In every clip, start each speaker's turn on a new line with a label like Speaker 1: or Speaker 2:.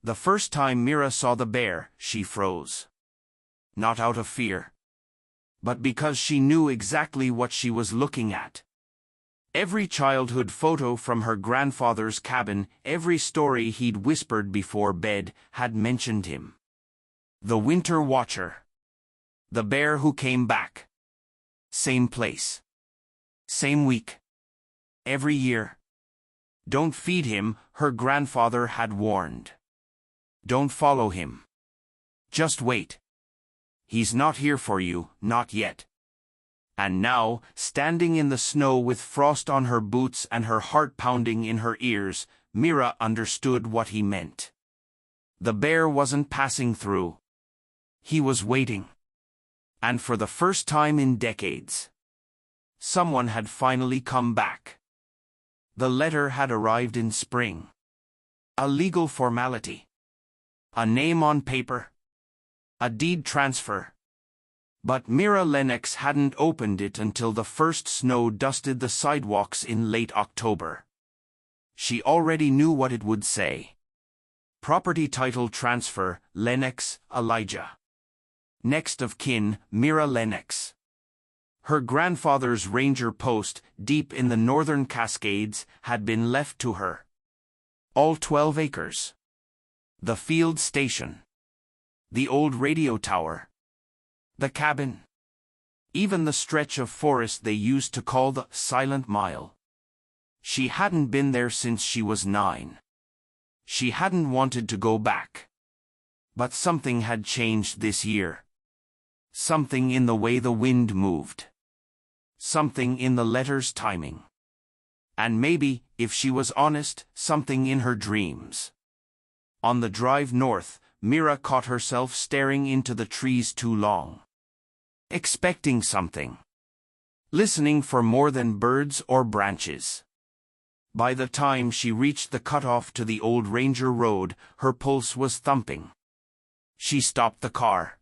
Speaker 1: The first time Mira saw the bear, she froze. Not out of fear, but because she knew exactly what she was looking at. Every childhood photo from her grandfather's cabin, every story he'd whispered before bed, had mentioned him. The winter watcher. The bear who came back. Same place. Same week. Every year. Don't feed him, her grandfather had warned. Don't follow him. Just wait. He's not here for you, not yet. And now, standing in the snow with frost on her boots and her heart pounding in her ears, Mira understood what he meant. The bear wasn't passing through. He was waiting. And for the first time in decades, someone had finally come back. The letter had arrived in spring. A legal formality. A name on paper. A deed transfer. But Mira Lennox hadn't opened it until the first snow dusted the sidewalks in late October. She already knew what it would say. Property title transfer, Lennox, Elijah. Next of kin, Mira Lennox. Her grandfather's ranger post, deep in the northern Cascades, had been left to her. All 12 acres. The field station. The old radio tower. The cabin. Even the stretch of forest they used to call the Silent Mile. She hadn't been there since she was 9. She hadn't wanted to go back. But something had changed this year. Something in the way the wind moved. Something in the letter's timing. And maybe, if she was honest, something in her dreams. On the drive north, Mira caught herself staring into the trees too long. Expecting something. Listening for more than birds or branches. By the time she reached the cutoff to the old Ranger Road, her pulse was thumping. She stopped the car.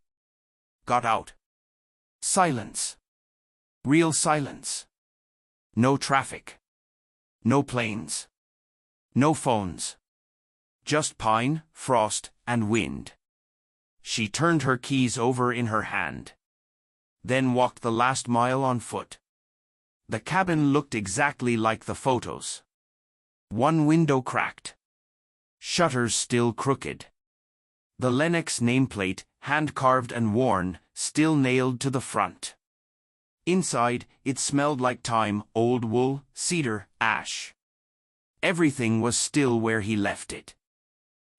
Speaker 1: Got out. Silence. Real silence. No traffic. No planes. No phones. Just pine, frost, and wind. She turned her keys over in her hand. Then walked the last mile on foot. The cabin looked exactly like the photos. One window cracked. Shutters still crooked. The Lennox nameplate, hand-carved and worn, still nailed to the front. Inside, it smelled like time, old wool, cedar, ash. Everything was still where he left it.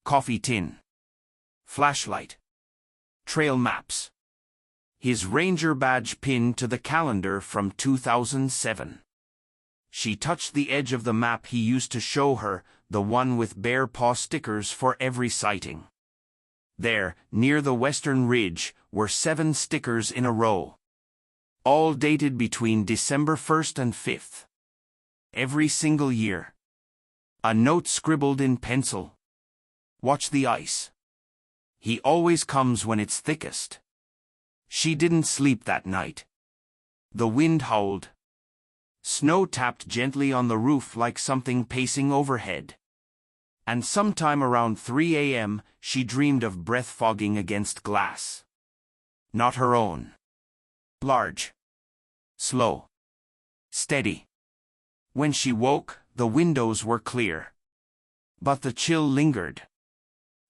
Speaker 1: Coffee tin. Flashlight. Trail maps. His ranger badge pinned to the calendar from 2007. She touched the edge of the map he used to show her, the one with bear paw stickers for every sighting. There, near the western ridge, were 7 stickers in a row. All dated between December 1st and 5th. Every single year. A note scribbled in pencil. Watch the ice. He always comes when it's thickest. She didn't sleep that night. The wind howled. Snow tapped gently on the roof like something pacing overhead. And sometime around 3 a.m., she dreamed of breath fogging against glass. Not her own. Large. Slow. Steady. When she woke, the windows were clear. But the chill lingered.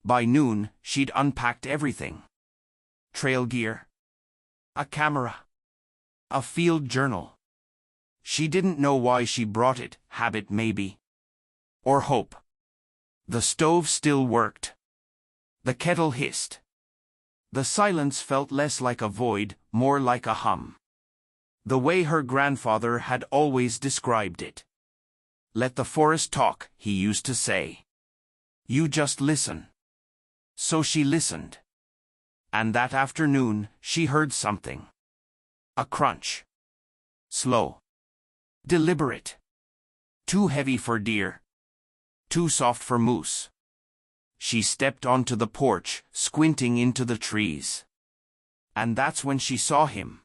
Speaker 1: By noon, she'd unpacked everything. Trail gear. A camera. A field journal. She didn't know why she brought it, habit maybe. Or hope. The stove still worked. The kettle hissed. The silence felt less like a void, more like a hum. The way her grandfather had always described it. Let the forest talk, he used to say. You just listen. So she listened. And that afternoon, she heard something. A crunch. Slow. Deliberate. Too heavy for deer. Too soft for moose. She stepped onto the porch, squinting into the trees. And that's when she saw him.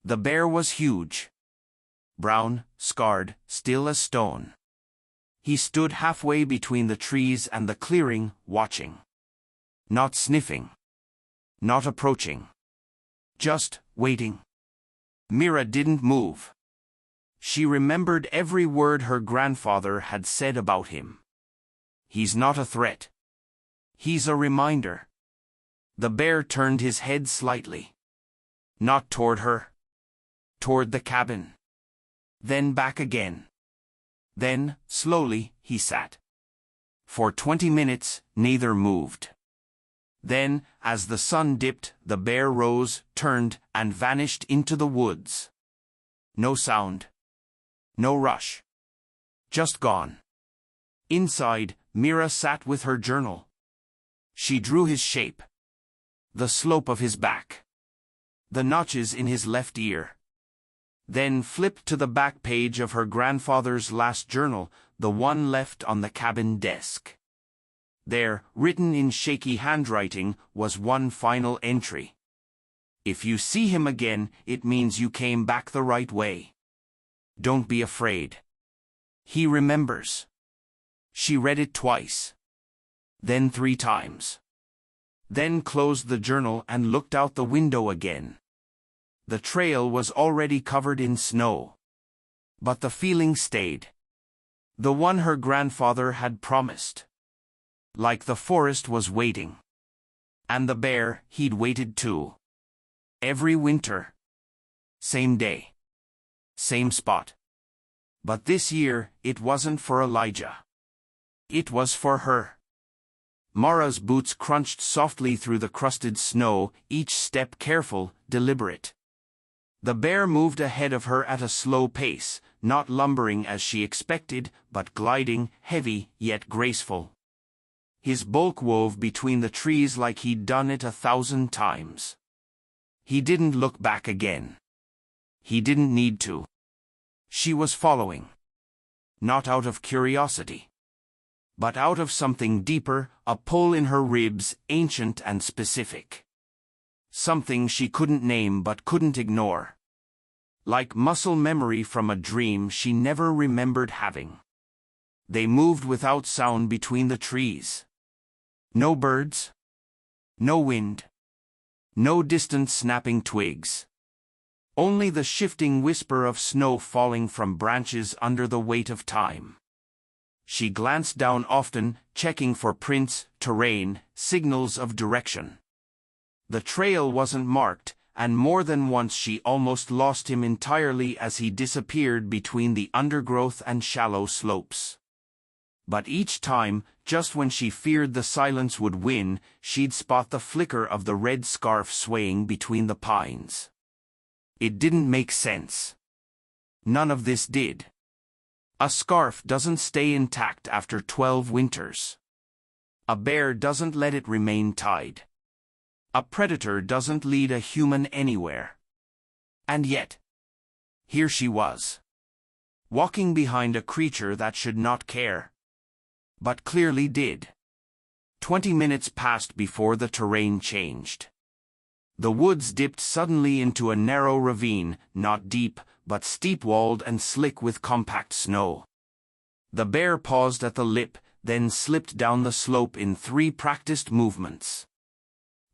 Speaker 1: The bear was huge. Brown, scarred, still as stone. He stood halfway between the trees and the clearing, watching. Not sniffing. Not approaching. Just waiting. Mira didn't move. She remembered every word her grandfather had said about him. He's not a threat. He's a reminder. The bear turned his head slightly. Not toward her. Toward the cabin. Then back again. Then, slowly, he sat. For 20 minutes, neither moved. Then, as the sun dipped, the bear rose, turned, and vanished into the woods. No sound. No rush. Just gone. Inside, Mira sat with her journal. She drew his shape. The slope of his back. The notches in his left ear. Then flipped to the back page of her grandfather's last journal, the one left on the cabin desk. There, written in shaky handwriting, was one final entry. If you see him again, it means you came back the right way. Don't be afraid. He remembers. She read it twice. Then 3 times. Then closed the journal and looked out the window again. The trail was already covered in snow. But the feeling stayed. The one her grandfather had promised. Like the forest was waiting. And the bear, he'd waited too. Every winter. Same day. Same spot. But this year, it wasn't for Elijah. It was for her. Mara's boots crunched softly through the crusted snow, each step careful, deliberate. The bear moved ahead of her at a slow pace, not lumbering as she expected, but gliding, heavy, yet graceful. His bulk wove between the trees like he'd done it 1,000 times. He didn't look back again. He didn't need to. She was following. Not out of curiosity. But out of something deeper, a pull in her ribs, ancient and specific. Something she couldn't name but couldn't ignore. Like muscle memory from a dream she never remembered having. They moved without sound between the trees. No birds. No wind. No distant snapping twigs. Only the shifting whisper of snow falling from branches under the weight of time. She glanced down often, checking for prints, terrain, signals of direction. The trail wasn't marked, and more than once she almost lost him entirely as he disappeared between the undergrowth and shallow slopes. But each time, just when she feared the silence would win, she'd spot the flicker of the red scarf swaying between the pines. It didn't make sense. None of this did. A scarf doesn't stay intact after 12 winters. A bear doesn't let it remain tied. A predator doesn't lead a human anywhere. And yet, here she was. Walking behind a creature that should not care. But clearly did. 20 minutes passed before the terrain changed. The woods dipped suddenly into a narrow ravine, not deep, but steep-walled and slick with compact snow. The bear paused at the lip, then slipped down the slope in 3 practiced movements.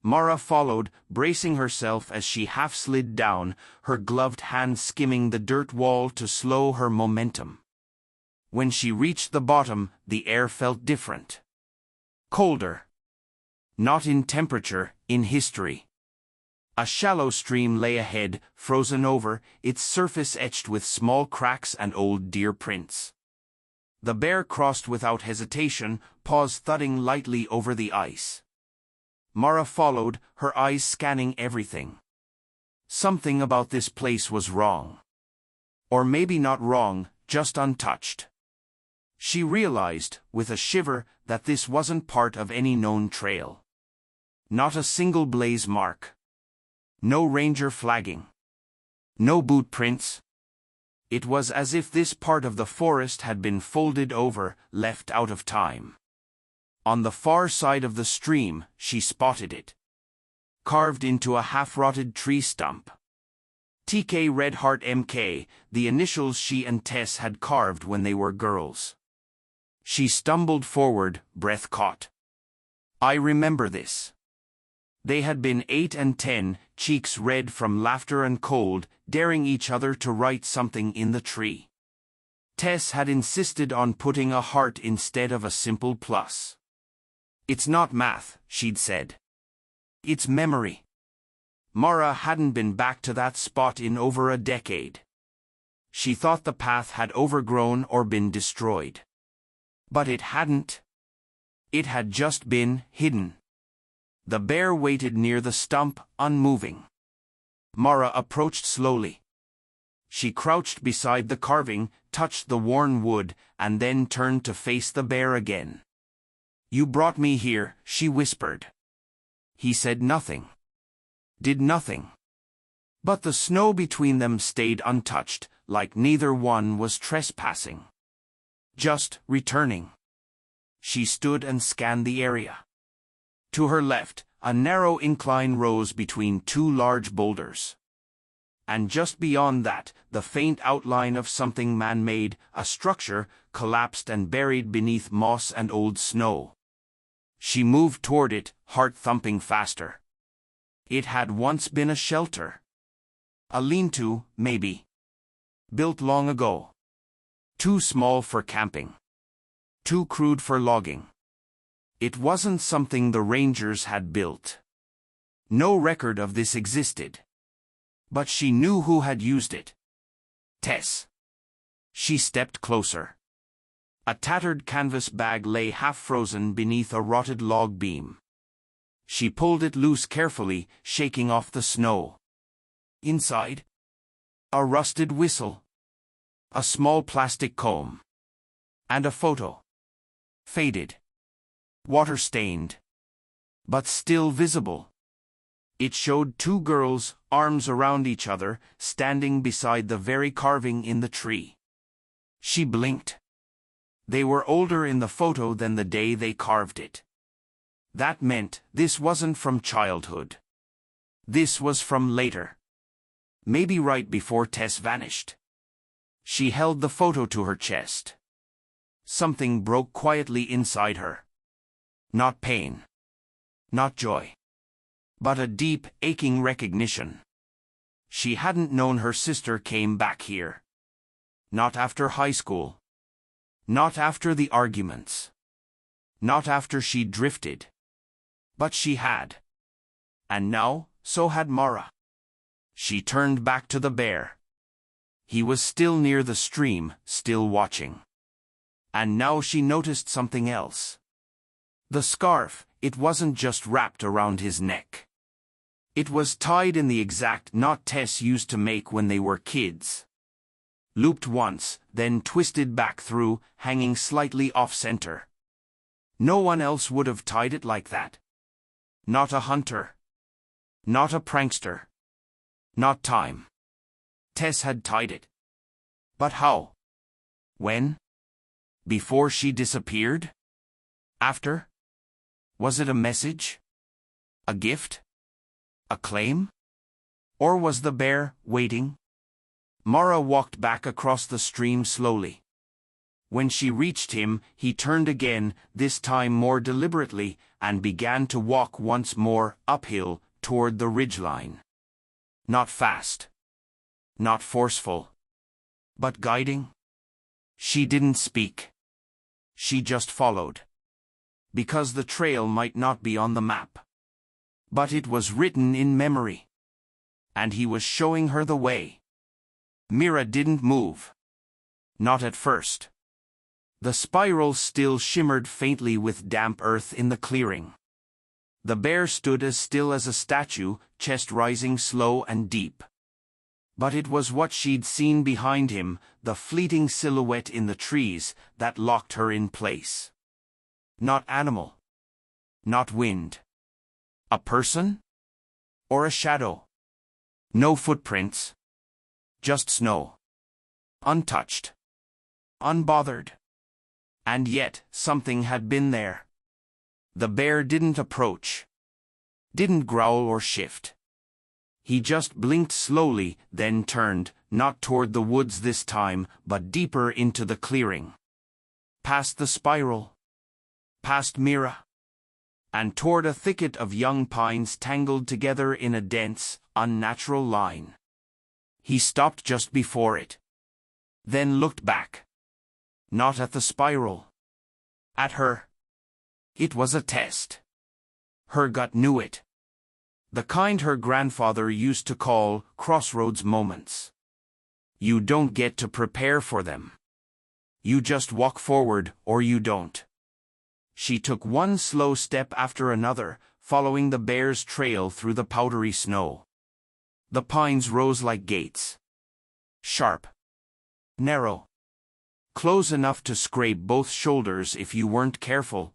Speaker 1: Mara followed, bracing herself as she half-slid down, her gloved hand skimming the dirt wall to slow her momentum. When she reached the bottom, the air felt different. Colder. Not in temperature, in history. A shallow stream lay ahead, frozen over, its surface etched with small cracks and old deer prints. The bear crossed without hesitation, paws thudding lightly over the ice. Mara followed, her eyes scanning everything. Something about this place was wrong. Or maybe not wrong, just untouched. She realized, with a shiver, that this wasn't part of any known trail. Not a single blaze mark. No ranger flagging. No boot prints. It was as if this part of the forest had been folded over, left out of time. On the far side of the stream, she spotted it. Carved into a half-rotted tree stump. TK Red Heart MK, the initials she and Tess had carved when they were girls. She stumbled forward, breath caught. I remember this. They had been 8 and 10, cheeks red from laughter and cold, daring each other to write something in the tree. Tess had insisted on putting a heart instead of a simple plus. It's not math, she'd said. It's memory. Mara hadn't been back to that spot in over a decade. She thought the path had overgrown or been destroyed. But it hadn't. It had just been hidden. The bear waited near the stump, unmoving. Mara approached slowly. She crouched beside the carving, touched the worn wood, and then turned to face the bear again. You brought me here, she whispered. He said nothing. Did nothing. But the snow between them stayed untouched, like neither one was trespassing. Just returning. She stood and scanned the area. To her left, a narrow incline rose between two large boulders. And just beyond that, the faint outline of something man-made, a structure, collapsed and buried beneath moss and old snow. She moved toward it, heart thumping faster. It had once been a shelter. A lean-to, maybe. Built long ago. Too small for camping. Too crude for logging. It wasn't something the rangers had built. No record of this existed. But she knew who had used it. Tess. She stepped closer. A tattered canvas bag lay half-frozen beneath a rotted log beam. She pulled it loose carefully, shaking off the snow. Inside, a rusted whistle. A small plastic comb. And a photo. Faded. Water-stained. But still visible. It showed two girls, arms around each other, standing beside the very carving in the tree. She blinked. They were older in the photo than the day they carved it. That meant this wasn't from childhood. This was from later. Maybe right before Tess vanished. She held the photo to her chest. Something broke quietly inside her. Not pain. Not joy. But a deep, aching recognition. She hadn't known her sister came back here. Not after high school. Not after the arguments. Not after she drifted. But she had. And now, so had Mara. She turned back to the bear. He was still near the stream, still watching. And now she noticed something else. The scarf, it wasn't just wrapped around his neck. It was tied in the exact knot Tess used to make when they were kids. Looped once, then twisted back through, hanging slightly off-center. No one else would have tied it like that. Not a hunter. Not a prankster. Not time. Tess had tied it. But how? When? Before she disappeared? After? Was it a message? A gift? A claim? Or was the bear waiting? Mara walked back across the stream slowly. When she reached him, he turned again, this time more deliberately, and began to walk once more uphill toward the ridgeline. Not fast. Not forceful. But guiding. She didn't speak. She just followed. Because the trail might not be on the map. But it was written in memory. And he was showing her the way. Mira didn't move. Not at first. The spiral still shimmered faintly with damp earth in the clearing. The bear stood as still as a statue, chest rising slow and deep. But it was what she'd seen behind him, the fleeting silhouette in the trees, that locked her in place. Not animal. Not wind. A person? Or a shadow? No footprints. Just snow. Untouched. Unbothered. And yet, something had been there. The bear didn't approach. Didn't growl or shift. He just blinked slowly, then turned, not toward the woods this time, but deeper into the clearing. past the spiral, past Mira, and toward a thicket of young pines tangled together in a dense, unnatural line. He stopped just before it, then looked back. Not at the spiral. At her. It was a test. Her gut knew it. The kind her grandfather used to call crossroads moments. You don't get to prepare for them. You just walk forward, or you don't. She took one slow step after another, following the bear's trail through the powdery snow. The pines rose like gates. Sharp. Narrow. Close enough to scrape both shoulders if you weren't careful.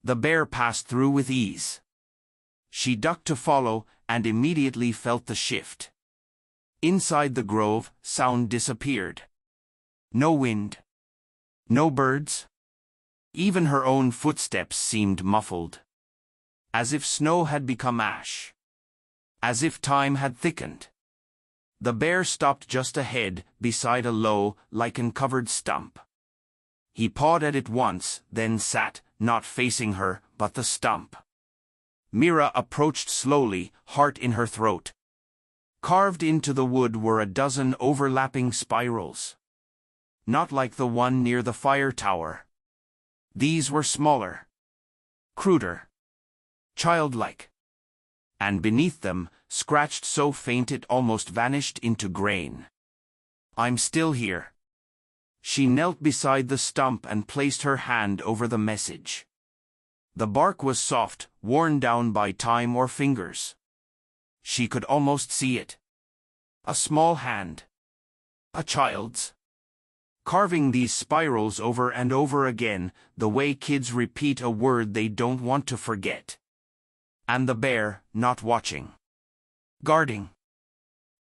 Speaker 1: The bear passed through with ease. She ducked to follow, and immediately felt the shift. Inside the grove, sound disappeared. No wind. No birds. Even her own footsteps seemed muffled. As if snow had become ash. As if time had thickened. The bear stopped just ahead, beside a low, lichen-covered stump. He pawed at it once, then sat, not facing her, but the stump. Mira approached slowly, heart in her throat. Carved into the wood were a dozen overlapping spirals. Not like the one near the fire tower. These were smaller. Cruder. Childlike. And beneath them, scratched so faint it almost vanished into grain. I'm still here. She knelt beside the stump and placed her hand over the message. The bark was soft, worn down by time or fingers. She could almost see it. A small hand. A child's. Carving these spirals over and over again, the way kids repeat a word they don't want to forget. And the bear, not watching. Guarding.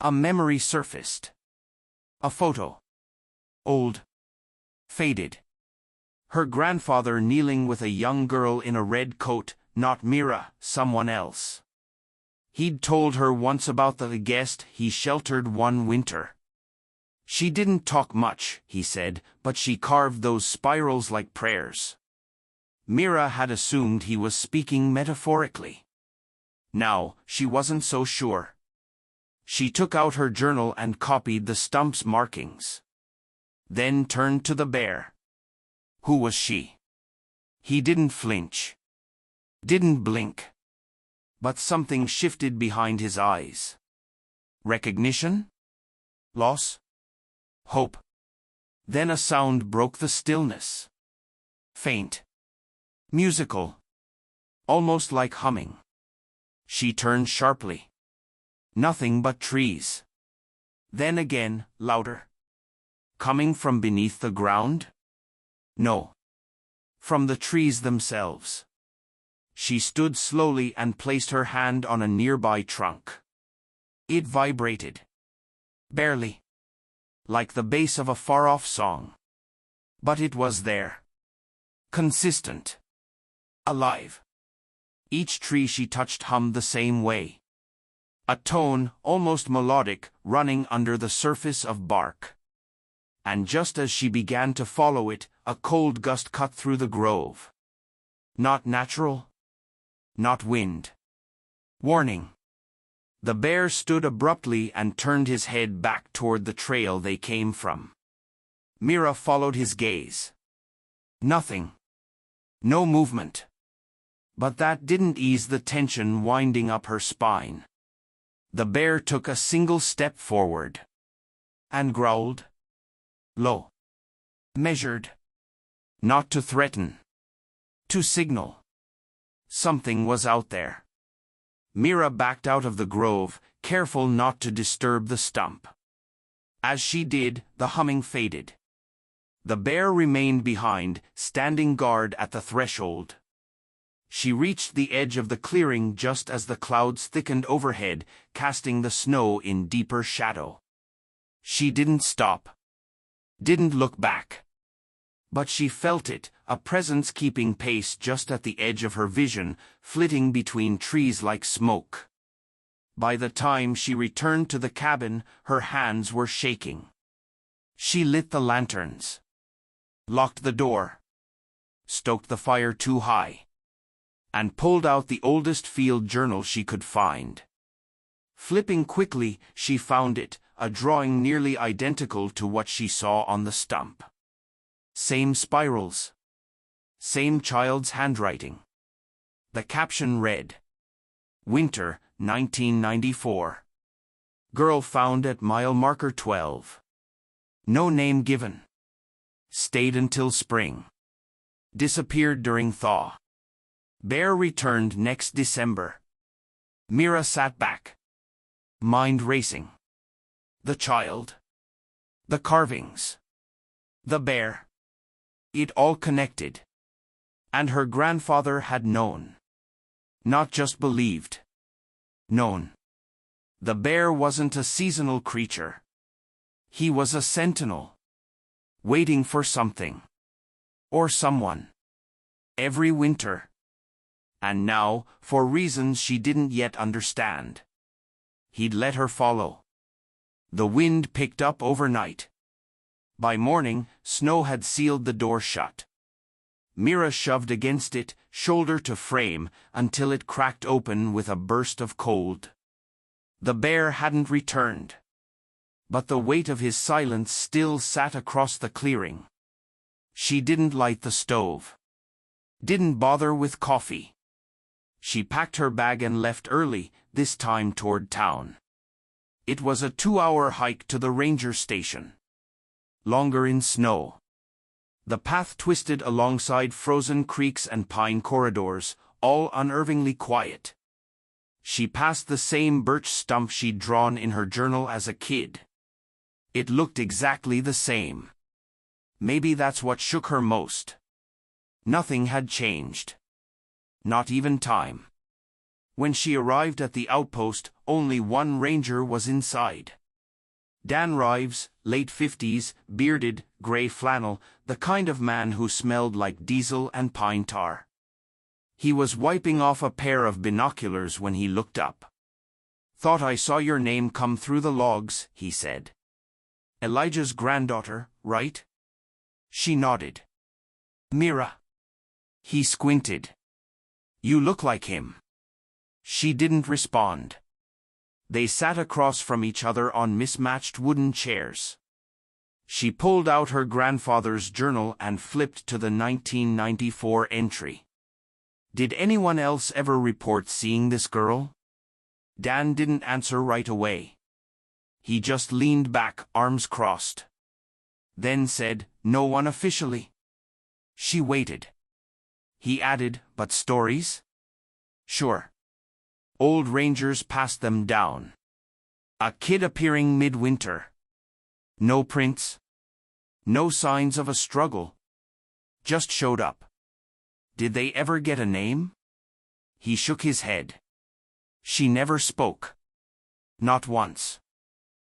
Speaker 1: A memory surfaced. A photo. Old. Faded. Her grandfather kneeling with a young girl in a red coat, not Mira, someone else. He'd told her once about the guest he sheltered one winter. She didn't talk much, he said, but she carved those spirals like prayers. Mira had assumed he was speaking metaphorically. Now, she wasn't so sure. She took out her journal and copied the stump's markings. Then turned to the bear. Who was she? He didn't flinch. Didn't blink. But something shifted behind his eyes. Recognition? Loss? Hope. Then a sound broke the stillness. Faint. Musical. Almost like humming. She turned sharply. Nothing but trees. Then again, louder. Coming from beneath the ground? No. From the trees themselves. She stood slowly and placed her hand on a nearby trunk. It vibrated. Barely. Like the bass of a far-off song. But it was there. Consistent. Alive. Each tree she touched hummed the same way. A tone, almost melodic, running under the surface of bark. And just as she began to follow it, a cold gust cut through the grove. Not natural. Not wind. Warning. The bear stood abruptly and turned his head back toward the trail they came from. Mira followed his gaze. Nothing. No movement. But that didn't ease the tension winding up her spine. The bear took a single step forward. And growled. Low. Measured. Not to threaten. To signal. Something was out there. Mira backed out of the grove, careful not to disturb the stump. As she did, the humming faded. The bear remained behind, standing guard at the threshold. She reached the edge of the clearing just as the clouds thickened overhead, casting the snow in deeper shadow. She didn't stop. Didn't look back. But she felt it, a presence keeping pace just at the edge of her vision, flitting between trees like smoke. By the time she returned to the cabin, her hands were shaking. She lit the lanterns. locked the door, stoked the fire too high, and pulled out the oldest field journal she could find. Flipping quickly, she found it, a drawing nearly identical to what she saw on the stump. Same spirals. Same child's handwriting. The caption read, "Winter, 1994. Girl found at mile marker 12. No name given. Stayed until spring. Disappeared during thaw. Bear returned next December." Mira sat back, mind racing. The child. The carvings. The bear. It all connected. And her grandfather had known. Not just believed. Known. The bear wasn't a seasonal creature. He was a sentinel. Waiting for something. Or someone. Every winter. And now, for reasons she didn't yet understand, he'd let her follow. The wind picked up overnight. By morning, snow had sealed the door shut. Mira shoved against it, shoulder to frame, until it cracked open with a burst of cold. The bear hadn't returned. But the weight of his silence still sat across the clearing. She didn't light the stove. Didn't bother with coffee. She packed her bag and left early, this time toward town. It was a 2-hour hike to the ranger station. Longer in snow. The path twisted alongside frozen creeks and pine corridors, all unnervingly quiet. She passed the same birch stump she'd drawn in her journal as a kid. It looked exactly the same. Maybe that's what shook her most. Nothing had changed. Not even time. When she arrived at the outpost, only one ranger was inside. Dan Rives, late 50s, bearded, gray flannel, the kind of man who smelled like diesel and pine tar. He was wiping off a pair of binoculars when he looked up. "Thought I saw your name come through the logs," he said. "Elijah's granddaughter, right?" She nodded. "Mira." He squinted. "You look like him." She didn't respond. They sat across from each other on mismatched wooden chairs. She pulled out her grandfather's journal and flipped to the 1994 entry. "Did anyone else ever report seeing this girl?" Dan didn't answer right away. He just leaned back, arms crossed. Then said, "No one officially." She waited. He added, "But stories?" "Sure. Old rangers passed them down. A kid appearing midwinter. No prints. No signs of a struggle. Just showed up." "Did they ever get a name?" He shook his head. "She never spoke. Not once.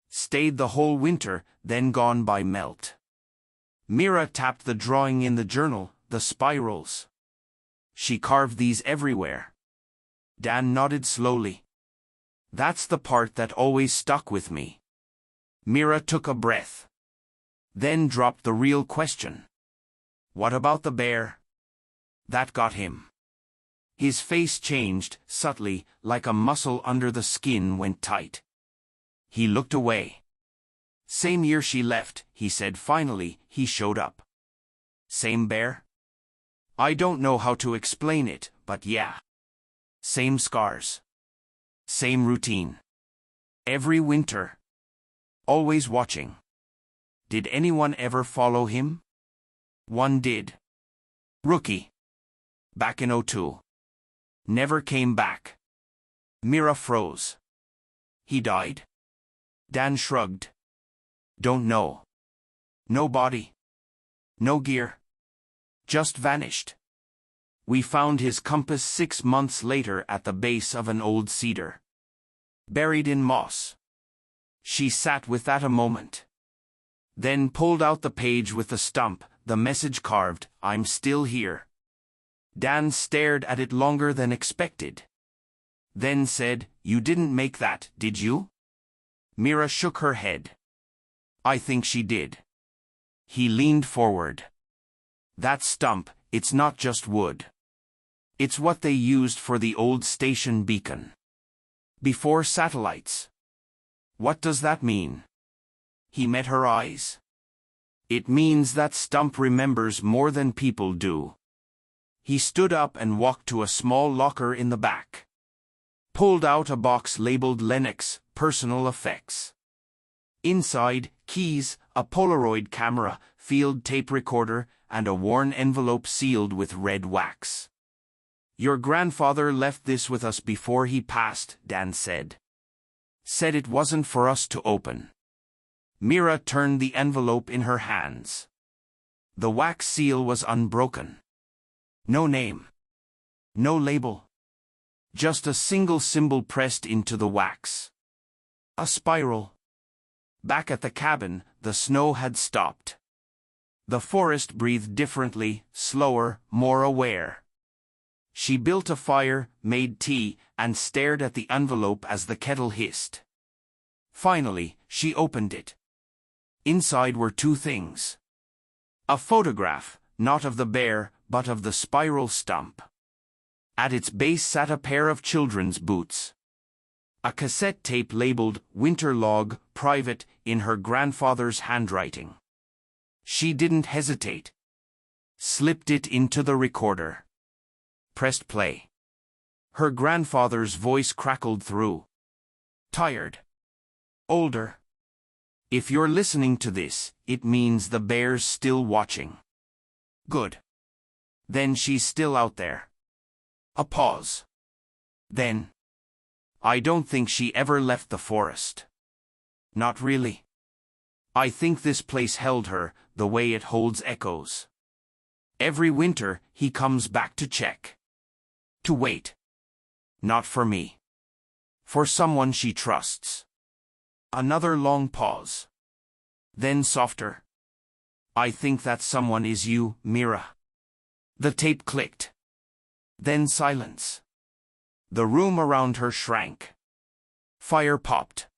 Speaker 1: Stayed the whole winter, then gone by melt." Mira tapped the drawing in the journal, the spirals. "She carved these everywhere." Dan nodded slowly. "That's the part that always stuck with me." Mira took a breath. Then dropped the real question. "What about the bear?" That got him. His face changed, subtly, like a muscle under the skin went tight. He looked away. "Same year she left," he said finally, he showed up. "Same bear?" "I don't know how to explain it, but yeah. Same scars. Same routine. Every winter. Always watching." "Did anyone ever follow him?" "One did. Rookie. Back in '02. Never came back." Mira froze. "He died?" Dan shrugged. "Don't know. No body. No gear. Just vanished. We found his compass 6 months later at the base of an old cedar. Buried in moss." She sat with that a moment. Then pulled out the page with the stump, the message carved, "I'm still here." Dan stared at it longer than expected. Then said, "You didn't make that, did you?" Mira shook her head. "I think she did." He leaned forward. That stump, it's not just wood. It's what they used for the old station beacon. Before satellites. What does that mean? He met her eyes. It means that stump remembers more than people do. He stood up and walked to a small locker in the back. Pulled out a box labeled Lennox, Personal Effects. Inside, keys, a Polaroid camera, field tape recorder, and a worn envelope sealed with red wax. Your grandfather left this with us before he passed, Dan said. Said it wasn't for us to open. Mira turned the envelope in her hands. The wax seal was unbroken. No name. No label. Just a single symbol pressed into the wax. A spiral. Back at the cabin, the snow had stopped. The forest breathed differently, slower, more aware. She built a fire, made tea, and stared at the envelope as the kettle hissed. Finally, she opened it. Inside were two things. A photograph, not of the bear, but of the spiral stump. At its base sat a pair of children's boots. A cassette tape labeled Winter Log, Private, in her grandfather's handwriting. She didn't hesitate. Slipped it into the recorder. Pressed play. Her grandfather's voice crackled through. Tired. Older. If you're listening to this, it means the bear's still watching. Good. Then she's still out there. A pause. Then. I don't think she ever left the forest. Not really. I think this place held her, the way it holds echoes. Every winter, he comes back to check. To wait. Not for me. For someone she trusts. Another long pause. Then softer. I think that someone is you, Mira. The tape clicked. Then silence. The room around her shrank. Fire popped.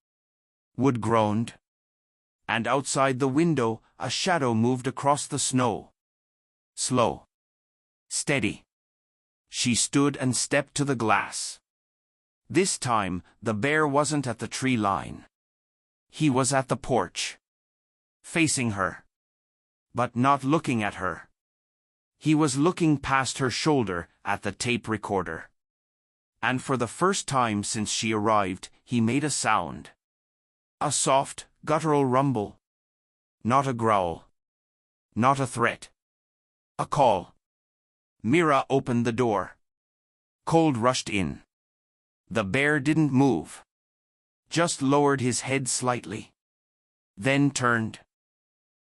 Speaker 1: Wood groaned. And outside the window, a shadow moved across the snow. Slow. Steady. She stood and stepped to the glass. This time, the bear wasn't at the tree line. He was at the porch. Facing her. But not looking at her. He was looking past her shoulder at the tape recorder. And for the first time since she arrived, he made a sound. A soft, guttural rumble. Not a growl. Not a threat. A call. Mira opened the door. Cold rushed in. The bear didn't move. Just lowered his head slightly. Then turned.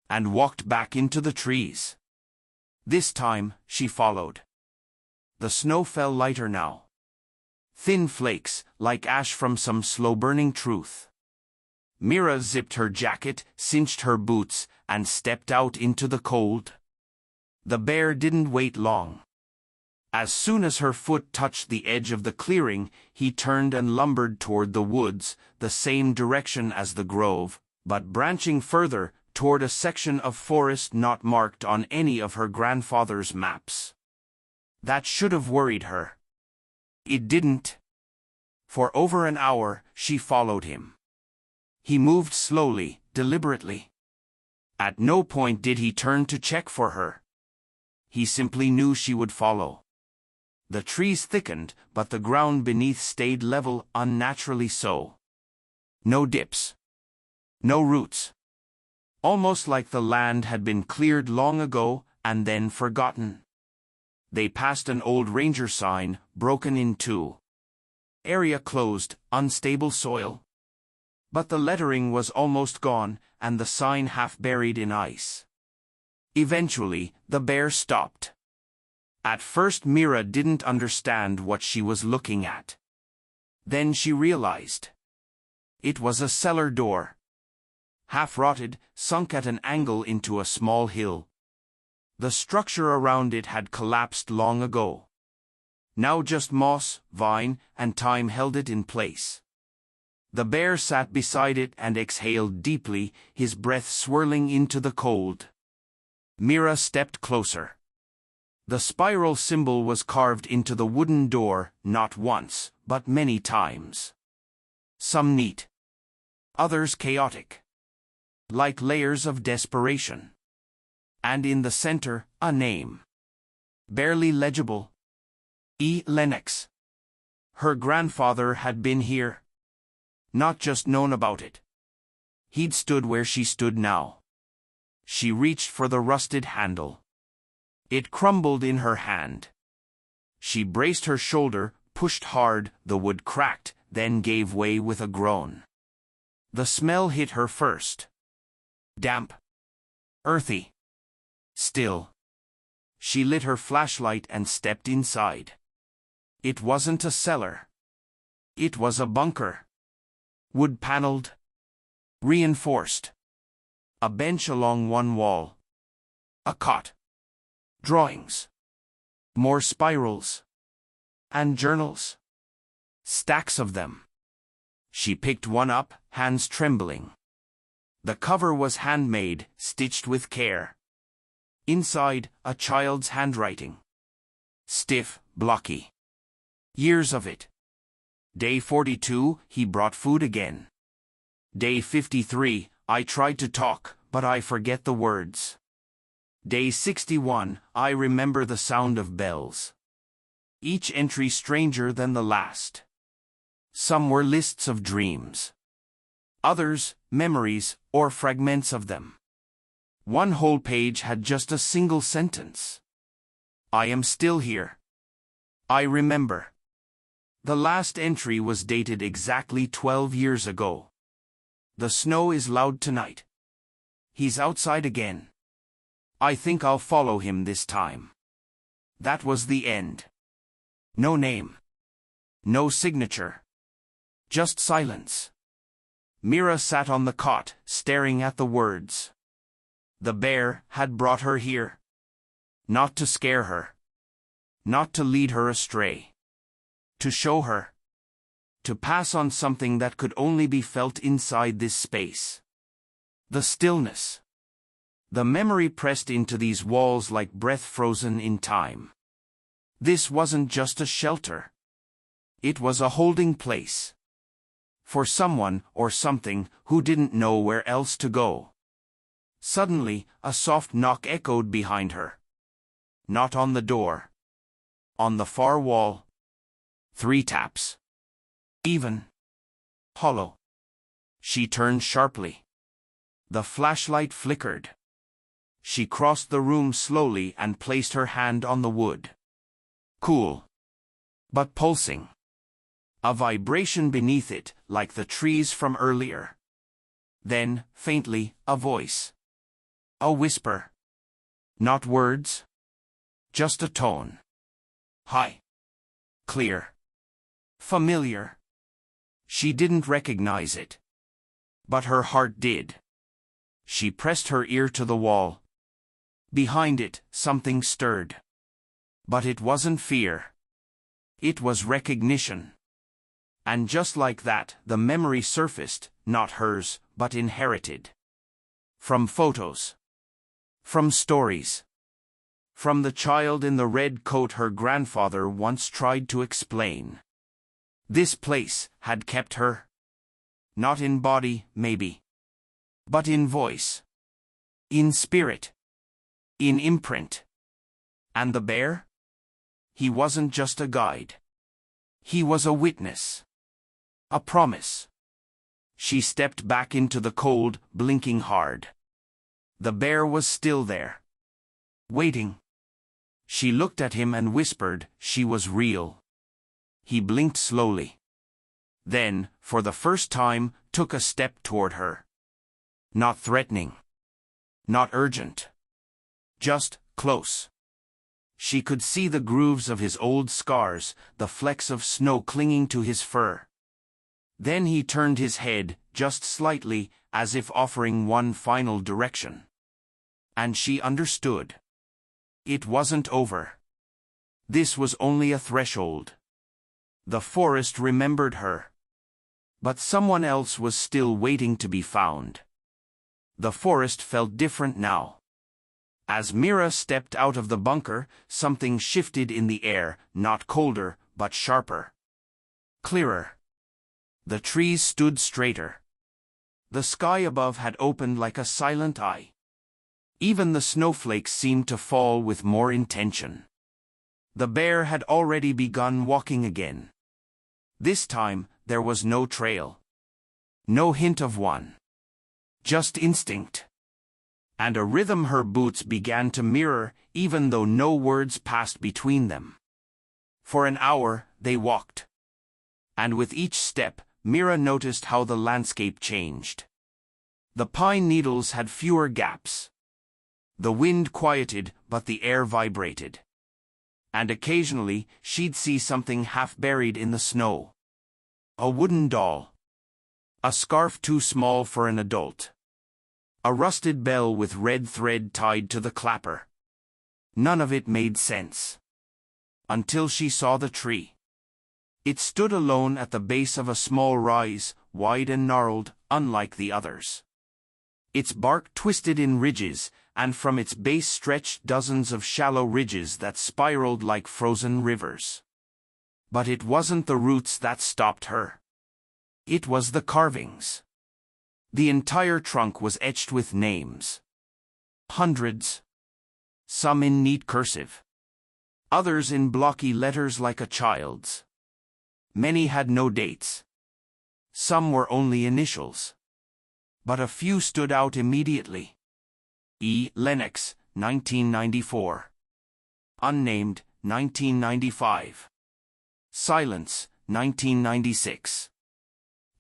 Speaker 1: And walked back into the trees. This time, she followed. The snow fell lighter now. Thin flakes, like ash from some slow-burning truth. Mira zipped her jacket, cinched her boots, and stepped out into the cold. The bear didn't wait long. As soon as her foot touched the edge of the clearing, he turned and lumbered toward the woods, the same direction as the grove, but branching further, toward a section of forest not marked on any of her grandfather's maps. That should have worried her. It didn't. For over an hour, she followed him. He moved slowly, deliberately. At no point did he turn to check for her. He simply knew she would follow. The trees thickened, but the ground beneath stayed level, unnaturally so. No dips. No roots. Almost like the land had been cleared long ago, and then forgotten. They passed an old ranger sign, broken in two. Area closed, unstable soil. But the lettering was almost gone, and the sign half buried in ice. Eventually, the bear stopped. At first Mira didn't understand what she was looking at. Then she realized. It was a cellar door. Half-rotted, sunk at an angle into a small hill. The structure around it had collapsed long ago. Now just moss, vine, and time held it in place. The bear sat beside it and exhaled deeply, his breath swirling into the cold. Mira stepped closer. The spiral symbol was carved into the wooden door, not once, but many times. Some neat, others chaotic, like layers of desperation. And in the center, a name. Barely legible. E. Lennox. Her grandfather had been here. Not just known about it. He'd stood where she stood now. She reached for the rusted handle. It crumbled in her hand. She braced her shoulder, pushed hard, the wood cracked, then gave way with a groan. The smell hit her first. Damp. Earthy. Still. She lit her flashlight and stepped inside. It wasn't a cellar. It was a bunker. Wood-paneled. Reinforced. A bench along one wall. A cot. Drawings. More spirals. And journals. Stacks of them. She picked one up, hands trembling. The cover was handmade, stitched with care. Inside, a child's handwriting. Stiff, blocky. Years of it. Day 42, he brought food again. Day 53, I tried to talk, but I forget the words. Day 61, I remember the sound of bells. Each entry stranger than the last. Some were lists of dreams. Others, memories, or fragments of them. One whole page had just a single sentence. I am still here. I remember. The last entry was dated exactly 12 years ago. The snow is loud tonight. He's outside again. I think I'll follow him this time. That was the end. No name. No signature. Just silence. Mira sat on the cot, staring at the words. The bear had brought her here. Not to scare her. Not to lead her astray. To show her. To pass on something that could only be felt inside this space. The stillness. The memory pressed into these walls like breath frozen in time. This wasn't just a shelter. It was a holding place. For someone or something who didn't know where else to go. Suddenly, a soft knock echoed behind her. Not on the door. On the far wall. 3 taps. Even. Hollow. She turned sharply. The flashlight flickered. She crossed the room slowly and placed her hand on the wood. Cool. But pulsing. A vibration beneath it, like the trees from earlier. Then, faintly, a voice. A whisper. Not words. Just a tone. High. Clear. Familiar. She didn't recognize it. But her heart did. She pressed her ear to the wall. Behind it, something stirred. But it wasn't fear. It was recognition. And just like that, the memory surfaced, not hers, but inherited. From photos. From stories. From the child in the red coat her grandfather once tried to explain. This place had kept her. Not in body, maybe. But in voice. In spirit. In imprint. And the bear? He wasn't just a guide. He was a witness. A promise. She stepped back into the cold, blinking hard. The bear was still there. Waiting. She looked at him and whispered she was real. He blinked slowly. Then, for the first time, took a step toward her. Not threatening. Not urgent. Just close. She could see the grooves of his old scars, the flecks of snow clinging to his fur. Then he turned his head, just slightly, as if offering one final direction. And she understood. It wasn't over. This was only a threshold. The forest remembered her. But someone else was still waiting to be found. The forest felt different now. As Mira stepped out of the bunker, something shifted in the air, not colder, but sharper. Clearer. The trees stood straighter. The sky above had opened like a silent eye. Even the snowflakes seemed to fall with more intention. The bear had already begun walking again. This time, there was no trail. No hint of one. Just instinct. And a rhythm her boots began to mirror, even though no words passed between them. For an hour, they walked. And with each step, Mira noticed how the landscape changed. The pine needles had fewer gaps. The wind quieted, but the air vibrated. And occasionally, she'd see something half buried in the snow. A wooden doll. A scarf too small for an adult. A rusted bell with red thread tied to the clapper. None of it made sense. Until she saw the tree. It stood alone at the base of a small rise, wide and gnarled, unlike the others. Its bark twisted in ridges, and from its base stretched dozens of shallow ridges that spiraled like frozen rivers. But it wasn't the roots that stopped her. It was the carvings. The entire trunk was etched with names. Hundreds. Some in neat cursive. Others in blocky letters like a child's. Many had no dates. Some were only initials. But a few stood out immediately. E. Lennox, 1994. Unnamed, 1995. Silence, 1996.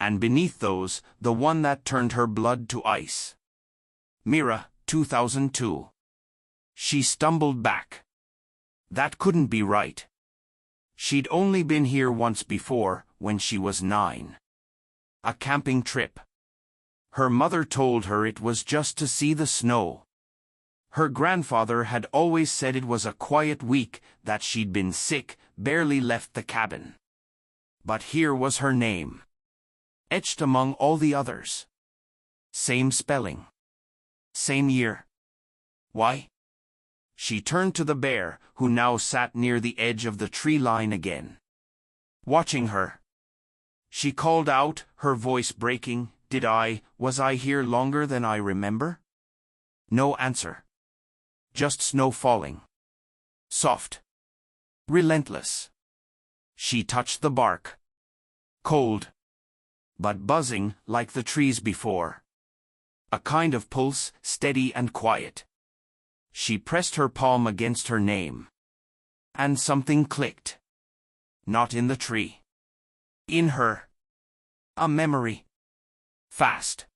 Speaker 1: And beneath those, the one that turned her blood to ice. Mira, 2002. She stumbled back. That couldn't be right. She'd only been here once before, when she was 9. A camping trip. Her mother told her it was just to see the snow. Her grandfather had always said it was a quiet week, that she'd been sick, barely left the cabin. But here was her name. Etched among all the others. Same spelling. Same year. Why? She turned to the bear, who now sat near the edge of the tree line again. Watching her. She called out, her voice breaking, was I here longer than I remember? No answer. Just snow falling. Soft. Relentless. She touched the bark. Cold. But buzzing, like the trees before. A kind of pulse, steady and quiet. She pressed her palm against her name. And something clicked. Not in the tree. In her. A memory. Fast.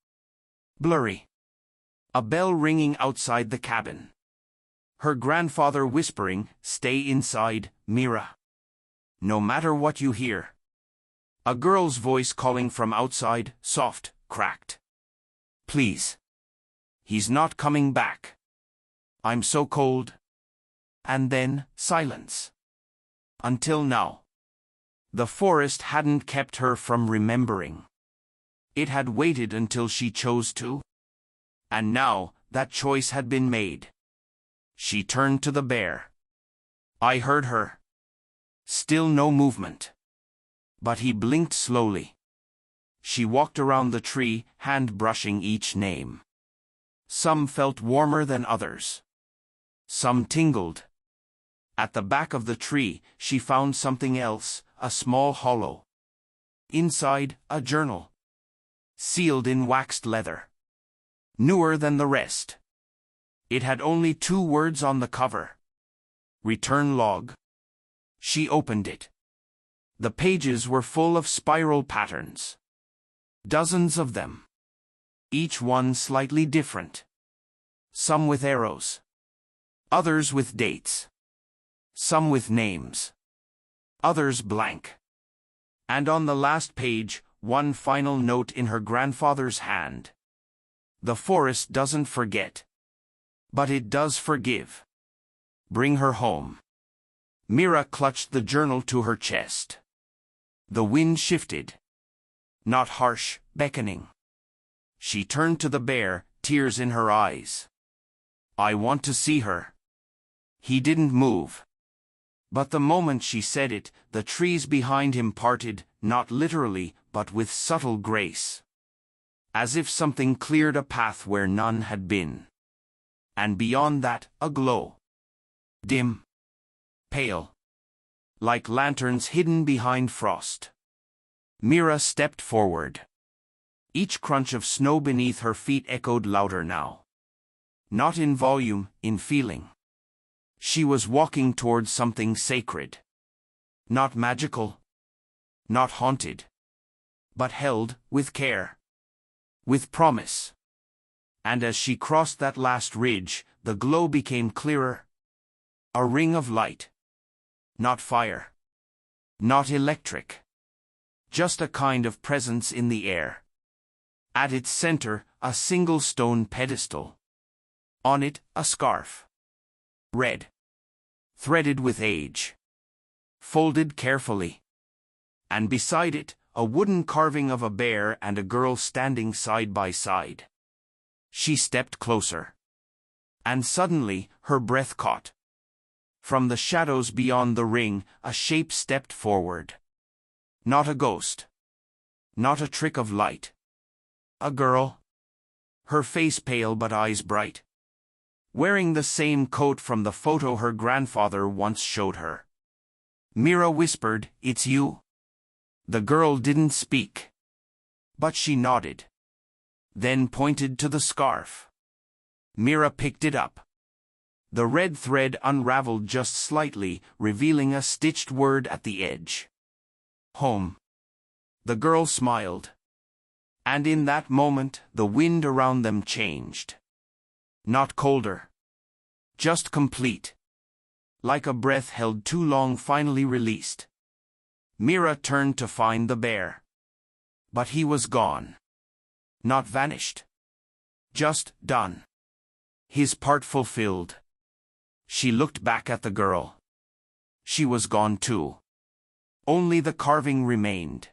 Speaker 1: Blurry. A bell ringing outside the cabin. Her grandfather whispering, "Stay inside, Mira. No matter what you hear." A girl's voice calling from outside, soft, cracked. "Please. He's not coming back. I'm so cold." And then, silence. Until now. The forest hadn't kept her from remembering. It had waited until she chose to. And now, that choice had been made. She turned to the bear. I heard her. Still no movement. But he blinked slowly. She walked around the tree, hand brushing each name. Some felt warmer than others. Some tingled. At the back of the tree, she found something else, a small hollow. Inside, a journal. Sealed in waxed leather. Newer than the rest. It had only 2 words on the cover. Return log. She opened it. The pages were full of spiral patterns. Dozens of them. Each one slightly different. Some with arrows. Others with dates. Some with names. Others blank. And on the last page, one final note in her grandfather's hand. The forest doesn't forget. But it does forgive. Bring her home. Mira clutched the journal to her chest. The wind shifted. Not harsh, beckoning. She turned to the bear, tears in her eyes. I want to see her. He didn't move. But the moment she said it, the trees behind him parted, not literally, but with subtle grace. As if something cleared a path where none had been. And beyond that, a glow. Dim. Pale. Like lanterns hidden behind frost. Mira stepped forward. Each crunch of snow beneath her feet echoed louder now. Not in volume, in feeling. She was walking towards something sacred. Not magical. Not haunted. But held, with care. With promise. And as she crossed that last ridge, the glow became clearer. A ring of light. Not fire. Not electric. Just a kind of presence in the air. At its center, a single stone pedestal. On it, a scarf. Red. Threaded with age. Folded carefully. And beside it, a wooden carving of a bear and a girl standing side by side. She stepped closer. And suddenly, her breath caught. From the shadows beyond the ring, a shape stepped forward. Not a ghost. Not a trick of light. A girl. Her face pale but eyes bright. Wearing the same coat from the photo her grandfather once showed her. Mira whispered, "It's you." The girl didn't speak. But she nodded. Then pointed to the scarf. Mira picked it up. The red thread unraveled just slightly, revealing a stitched word at the edge. Home. The girl smiled. And in that moment, the wind around them changed. Not colder. Just complete. Like a breath held too long finally released. Mira turned to find the bear. But he was gone. Not vanished. Just done. His part fulfilled. She looked back at the girl. She was gone too. Only the carving remained.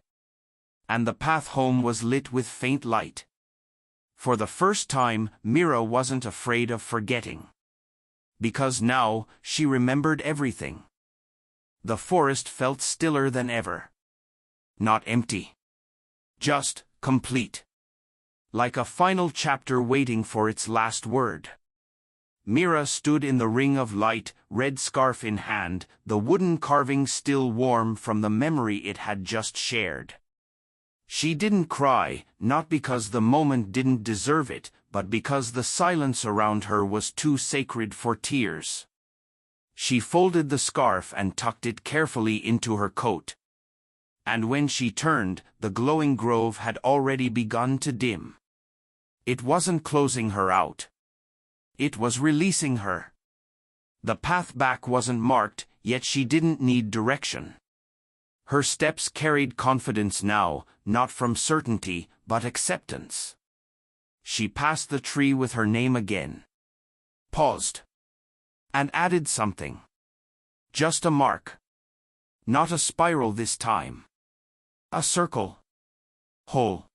Speaker 1: And the path home was lit with faint light. For the first time, Mira wasn't afraid of forgetting. Because now, she remembered everything. The forest felt stiller than ever. Not empty. Just complete. Like a final chapter waiting for its last word. Mira stood in the ring of light, red scarf in hand, the wooden carving still warm from the memory it had just shared. She didn't cry, not because the moment didn't deserve it, but because the silence around her was too sacred for tears. She folded the scarf and tucked it carefully into her coat. And when she turned, the glowing grove had already begun to dim. It wasn't closing her out. It was releasing her. The path back wasn't marked, yet she didn't need direction. Her steps carried confidence now, not from certainty, but acceptance. She passed the tree with her name again. Paused. And added something. Just a mark. Not a spiral this time. A circle. Whole.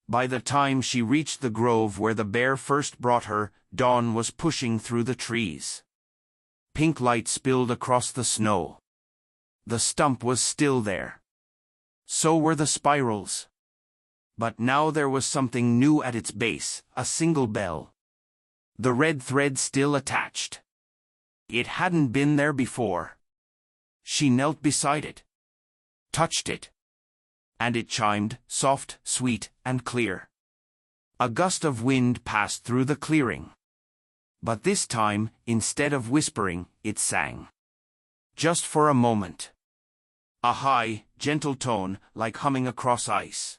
Speaker 1: By the time she reached the grove where the bear first brought her, dawn was pushing through the trees. Pink light spilled across the snow. The stump was still there. So were the spirals. But now there was something new at its base, a single bell. The red thread still attached. It hadn't been there before. She knelt beside it. Touched it. And it chimed, soft, sweet, and clear. A gust of wind passed through the clearing. But this time, instead of whispering, it sang. Just for a moment. A high, gentle tone, like humming across ice.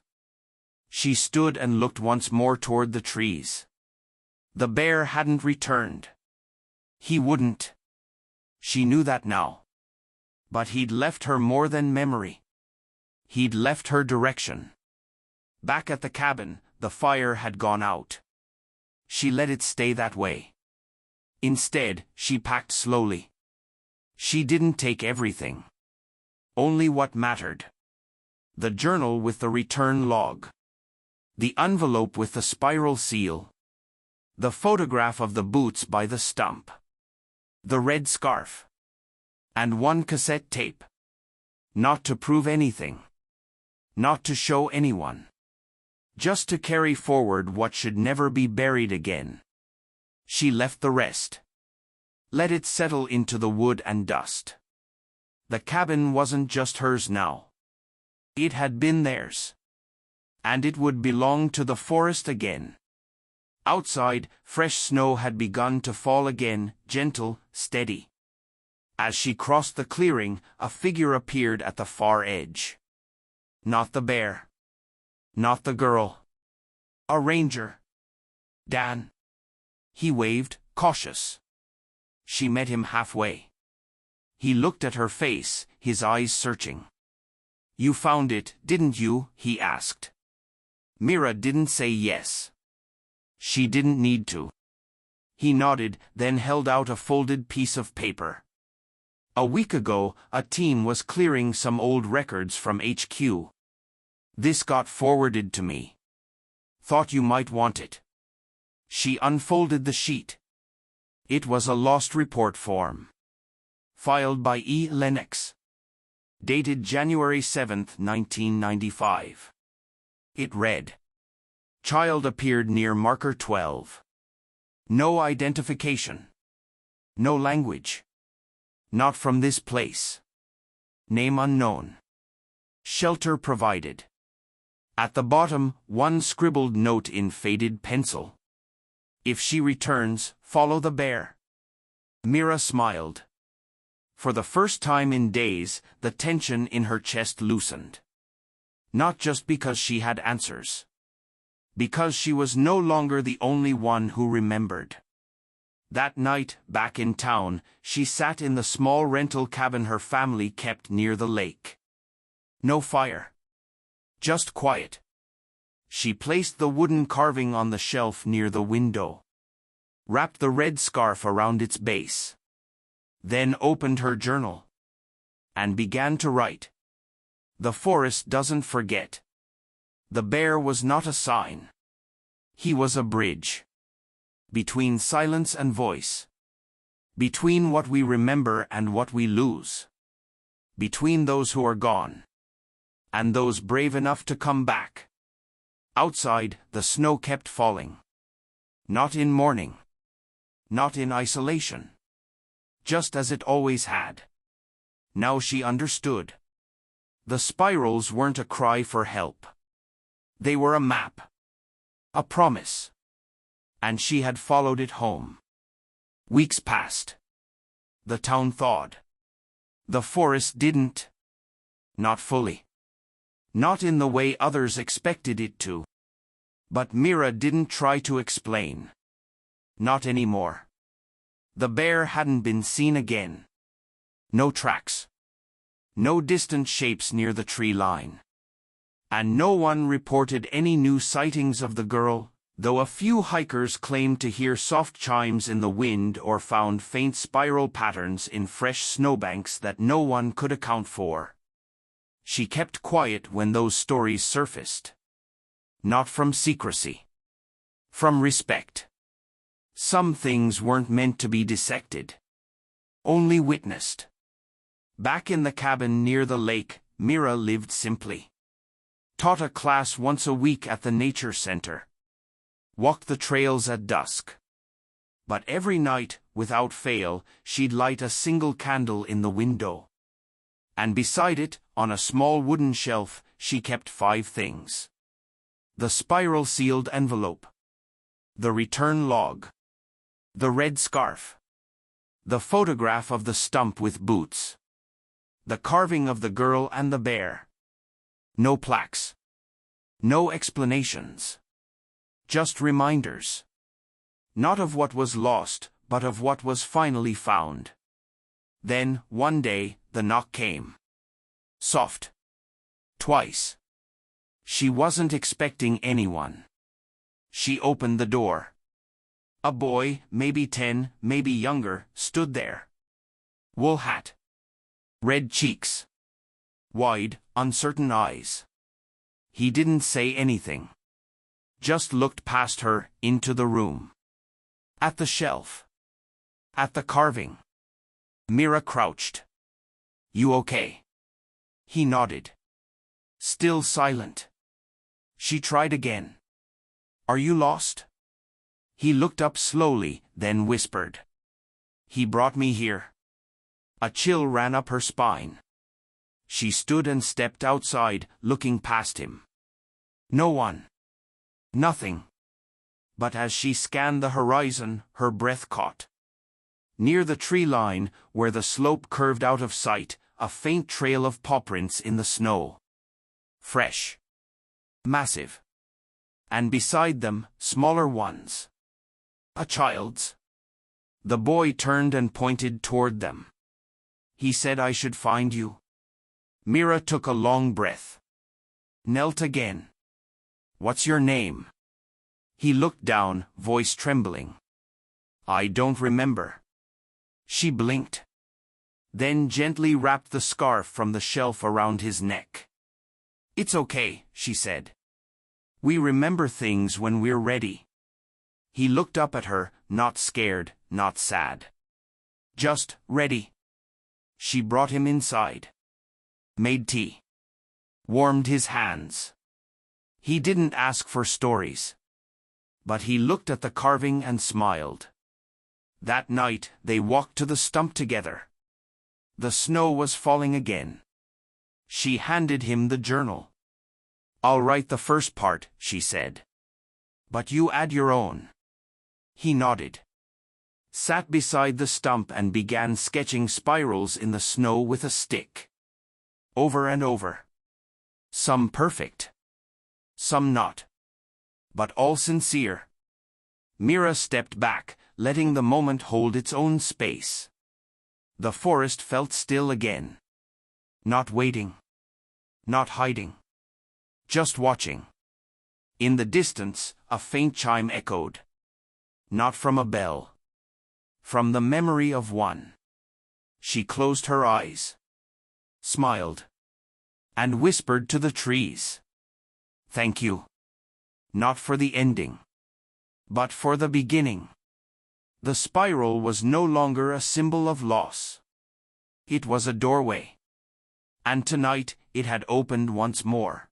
Speaker 1: She stood and looked once more toward the trees. The bear hadn't returned. He wouldn't. She knew that now. But he'd left her more than memory. He'd left her direction. Back at the cabin, the fire had gone out. She let it stay that way. Instead, she packed slowly. She didn't take everything. Only what mattered. The journal with the return log. The envelope with the spiral seal. The photograph of the boots by the stump. The red scarf. And one cassette tape. Not to prove anything. Not to show anyone. Just to carry forward what should never be buried again. She left the rest. Let it settle into the wood and dust. The cabin wasn't just hers now. It had been theirs. And it would belong to the forest again. Outside, fresh snow had begun to fall again, gentle, steady. As she crossed the clearing, a figure appeared at the far edge. Not the bear. Not the girl. A ranger. Dan. He waved, cautious. She met him halfway. He looked at her face, his eyes searching. You found it, didn't you? He asked. Mira didn't say yes. She didn't need to. He nodded, then held out a folded piece of paper. A week ago, a team was clearing some old records from HQ. This got forwarded to me. Thought you might want it. She unfolded the sheet. It was a lost report form. Filed by Mira Lennox. Dated January 7, 1995. It read. Child appeared near marker 12. No identification. No language. Not from this place. Name unknown. Shelter provided. At the bottom, one scribbled note in faded pencil. If she returns, follow the bear. Mira smiled. For the first time in days, the tension in her chest loosened. Not just because she had answers. Because she was no longer the only one who remembered. That night, back in town, she sat in the small rental cabin her family kept near the lake. No fire. Just quiet. She placed the wooden carving on the shelf near the window. Wrapped the red scarf around its base. Then opened her journal. And began to write. The forest doesn't forget. The bear was not a sign. He was a bridge. Between silence and voice. Between what we remember and what we lose. Between those who are gone. And those brave enough to come back. Outside, the snow kept falling. Not in mourning. Not in isolation. Just as it always had. Now she understood. The spirals weren't a cry for help. They were a map. A promise. And she had followed it home. Weeks passed. The town thawed. The forest didn't. Not fully. Not in the way others expected it to. But Mira didn't try to explain. Not anymore. The bear hadn't been seen again. No tracks. No distant shapes near the tree line. And no one reported any new sightings of the girl, though a few hikers claimed to hear soft chimes in the wind or found faint spiral patterns in fresh snowbanks that no one could account for. She kept quiet when those stories surfaced. Not from secrecy. From respect. Some things weren't meant to be dissected. Only witnessed. Back in the cabin near the lake, Mira lived simply. Taught a class once a week at the nature center. Walked the trails at dusk. But every night, without fail, she'd light a single candle in the window. And beside it, on a small wooden shelf, she kept 5 things. The spiral-sealed envelope. The return log. The red scarf. The photograph of the stump with boots. The carving of the girl and the bear. No plaques. No explanations. Just reminders. Not of what was lost, but of what was finally found. Then, one day, the knock came. Soft. Twice. She wasn't expecting anyone. She opened the door. A boy, maybe 10, maybe younger, stood there. Wool hat. Red cheeks. Wide, uncertain eyes. He didn't say anything. Just looked past her, into the room. At the shelf. At the carving. Mira crouched. You okay? He nodded. Still silent. She tried again. Are you lost? He looked up slowly, then whispered. He brought me here. A chill ran up her spine. She stood and stepped outside, looking past him. No one. Nothing. But as she scanned the horizon, her breath caught. Near the tree line, where the slope curved out of sight, a faint trail of paw prints in the snow. Fresh. Massive. And beside them, smaller ones. A child's. The boy turned and pointed toward them. He said I should find you. Mira took a long breath. Knelt again. What's your name? He looked down, voice trembling. I don't remember. She blinked. Then gently wrapped the scarf from the shelf around his neck. It's okay, she said. We remember things when we're ready. He looked up at her, not scared, not sad. Just ready. She brought him inside. Made tea. Warmed his hands. He didn't ask for stories. But he looked at the carving and smiled. That night, they walked to the stump together. The snow was falling again. She handed him the journal. I'll write the first part, she said. But you add your own. He nodded. Sat beside the stump and began sketching spirals in the snow with a stick. Over and over. Some perfect. Some not. But all sincere. Mira stepped back, letting the moment hold its own space. The forest felt still again. Not waiting. Not hiding. Just watching. In the distance, a faint chime echoed. Not from a bell. From the memory of one. She closed her eyes. Smiled. And whispered to the trees. Thank you. Not for the ending. But for the beginning. The spiral was no longer a symbol of loss. It was a doorway. And tonight, it had opened once more.